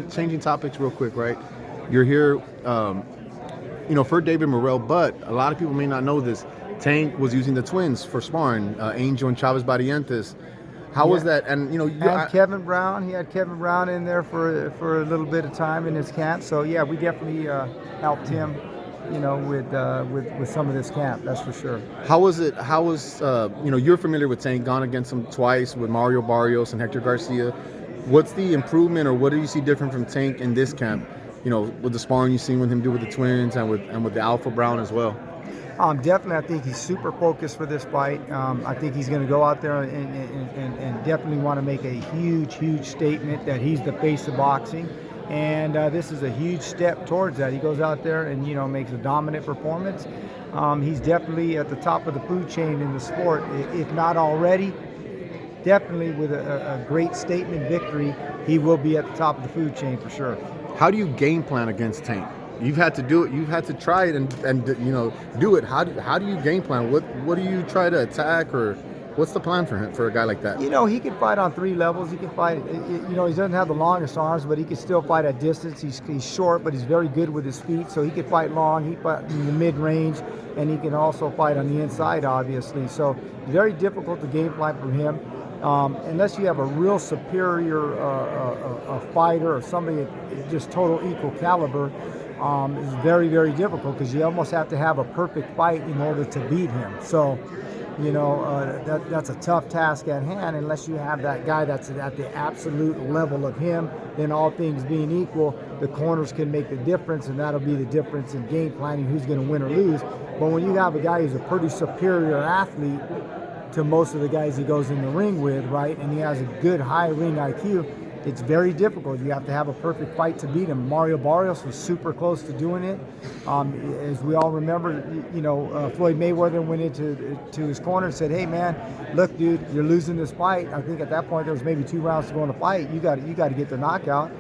changing topics real quick, right? You're here, for David Morrell, but a lot of people may not know this. Tank was using the twins for sparring, Angel and Chavez Barrientos. How was that? And Kevin Brown, he had Kevin Brown in there for a little bit of time in his camp. So yeah, we definitely helped him, with some of this camp. That's for sure. How was it? How was you're familiar with Tank, gone against him twice with Mario Barrios and Hector Garcia. What's the improvement, or what do you see different from Tank in this camp? With the sparring you've seen with him do with the twins and with the Alpha Brown as well. Definitely, I think he's super focused for this fight. I think he's going to go out there and definitely want to make a huge statement that he's the face of boxing. And this is a huge step towards that. He goes out there and, makes a dominant performance. He's definitely at the top of the food chain in the sport, if not already. Definitely with a great statement victory, he will be at the top of the food chain for sure. How do you game plan against Tank? You've had to do it. You've had to try it and do it. How do you game plan? What do you try to attack, or what's the plan for him, for a guy like that? He can fight on 3 levels. He can fight. He doesn't have the longest arms, but he can still fight at distance. He's short, but he's very good with his feet. So he can fight long. He fight in the mid range, and he can also fight on the inside, obviously. So very difficult to game plan for him. Unless you have a real superior a fighter or somebody at just total equal caliber. Is very, very difficult because you almost have to have a perfect fight in order to beat him. So, that's a tough task at hand unless you have that guy that's at the absolute level of him. Then all things being equal, the corners can make the difference, and that'll be the difference in game planning who's going to win or lose. But when you have a guy who's a pretty superior athlete to most of the guys he goes in the ring with, right, and he has a good high ring IQ, it's very difficult. You have to have a perfect fight to beat him. Mario Barrios was super close to doing it. As we all remember, Floyd Mayweather went into his corner and said, "Hey man, look, dude, you're losing this fight." I think at that point there was maybe 2 rounds to go in the fight. You got to get the knockout.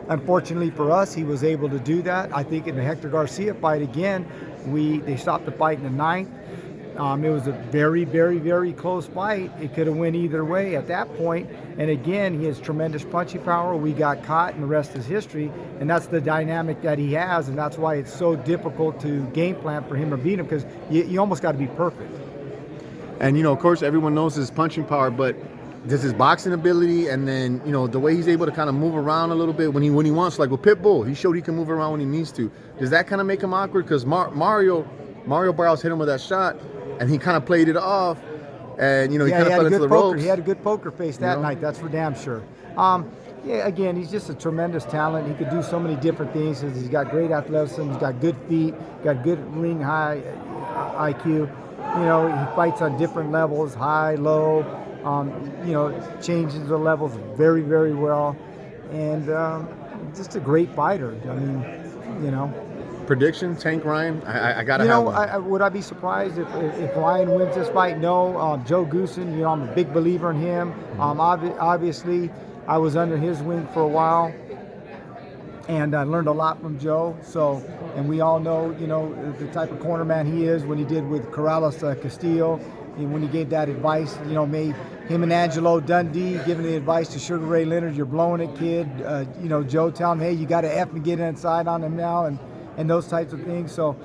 Unfortunately for us, he was able to do that. I think in the Hector Garcia fight again, they stopped the fight in the 9th. It was a very, very, very close fight. It could have went either way at that point. And again, he has tremendous punching power. We got caught, and the rest is history. And that's the dynamic that he has, and that's why it's so difficult to game plan for him or beat him, because you almost got to be perfect. And of course, everyone knows his punching power, but does his boxing ability, and then the way he's able to kind of move around a little bit when he wants, like with Pitbull, he showed he can move around when he needs to. Does that kind of make him awkward? Because Mario Barrios hit him with that shot, and he kind of played it off, and he kind of fell into the ropes. He had a good poker face that night. That's for damn sure. Again, he's just a tremendous talent. He could do so many different things. He's got great athleticism. He's got good feet. Got good ring high IQ. He fights on different levels, high, low. Changes the levels very, very well, and just a great fighter. I mean, Prediction, Tank Ryan? I gotta have one. Would I be surprised if Ryan wins this fight? No. Joe Goosen, I'm a big believer in him. Obviously, I was under his wing for a while, and I learned a lot from Joe. So, and we all know, the type of corner man he is. When he did with Corrales Castillo, when he gave that advice, made him and Angelo Dundee giving the advice to Sugar Ray Leonard, "You're blowing it, kid." Joe telling him, "Hey, you got to F and get inside on him now," and those types of things. So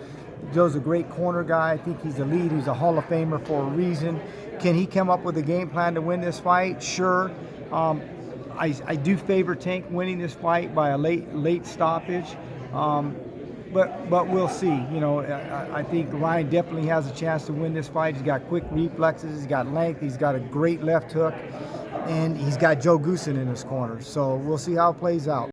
Joe's a great corner guy. I think he's elite. He's a Hall of Famer for a reason. Can he come up with a game plan to win this fight? Sure. I do favor Tank winning this fight by a late stoppage. But we'll see. I think Ryan definitely has a chance to win this fight. He's got quick reflexes. He's got length. He's got a great left hook. And he's got Joe Goosen in his corner. So we'll see how it plays out.